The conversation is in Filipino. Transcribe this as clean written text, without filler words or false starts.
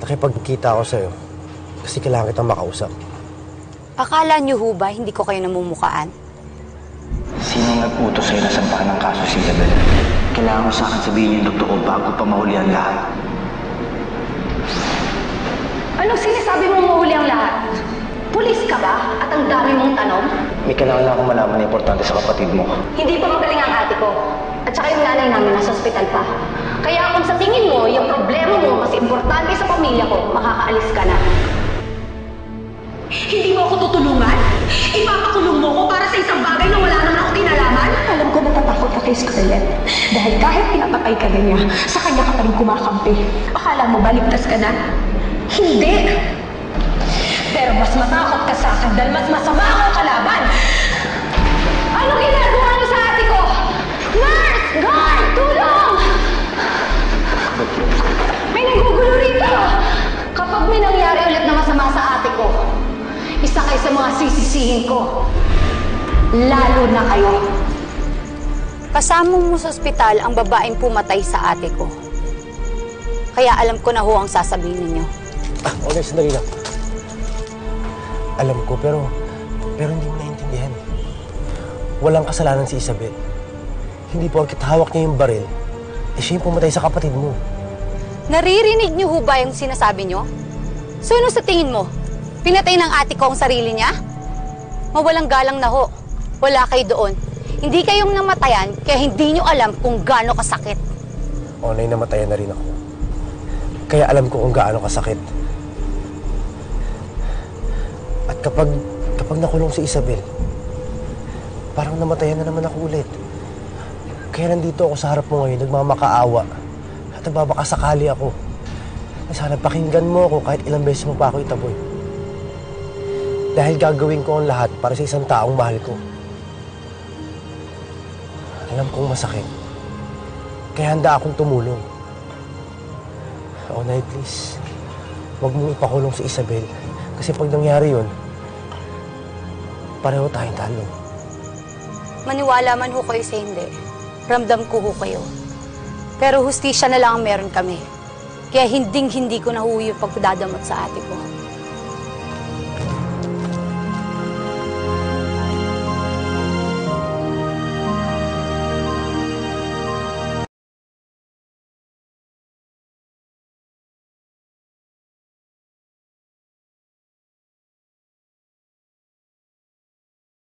nakipagkita ako sa'yo kasi kailangan kitang makausap. Akala niyo ho ba hindi ko kayo namumukaan? Sino nag-utos sa'yo na sampahan ng kaso si Isabel? Kailangan mo sa akin sabihin yung doktor ko bago pa mahuli ang lahat. Anong sinasabi mo mahuli ang lahat? Pulis ka ba? At ang dami mong tanong? May kailangan na akong malaman na importante sa kapatid mo. Hindi pa magaling ang ate ko. At saka yung nanay namin nasa ospital pa. Kaya kung sa tingin mo, yung problema mo mas importante sa pamilya ko, makakaalis ka na. Hindi mo ako tutulungan? Ipapakulong mo ko para sa isang bagay na wala naman ako kinalaman? Alam ko natatakot ka kay Scarlett. Dahil kahit pinapatay ka na niya, sa kanya ka pa rin kumakampi. Akala mo baligtas ka na? Hindi! Pero mas matakot ka sa akin dahil mas masama akong kalaban! Anong ginagawa mo sa ate ko? Nurse! Guard! Tulong! May nagugulo rito! Kapag may nangyari ulit na masama sa ate ko, isa kayo sa mga sisisihin ko. Lalo na kayo. Kasama mo sa ospital ang babaeng pumatay sa ate ko. Kaya alam ko na ho ang sasabihin ninyo. Okay, sandali lang. Alam ko, pero hindi mo naiintindihan. Walang kasalanan si Isabel. Hindi porket hawak niya yung baril, siya yung pumatay sa kapatid mo. Naririnig niyo ho ba yung sinasabi niyo? So ano sa tingin mo? Pinatay ng ate ko ang sarili niya? Mawalang galang na ho. Wala kayo doon. Hindi kayong namatayan, kaya hindi niyo alam kung gaano kasakit. Nay, namatayan na rin ako. Kaya alam ko kung gaano kasakit. At kapag nakulong si Isabel, parang namatayan na naman ako ulit. Kaya nandito ako sa harap mo ngayon, nagmamakaawa. At nagbabakasakali ako. Sana pakinggan mo ako kahit ilang beses mo pa ako itaboy. Dahil gagawin ko ang lahat para sa isang taong mahal ko. Alam kong masakit. Kaya handa akong tumulong. Nay, please. Huwag mong ipakulong si Isabel. Kasi pag nangyari yun, pareho tayong talo. Maniwala man ho kayo sa hindi. Ramdam ko ho kayo. Pero hustisya na lang ang meron kami. Kaya hinding-hindi ko na ho yung pagdadamot sa ate ko.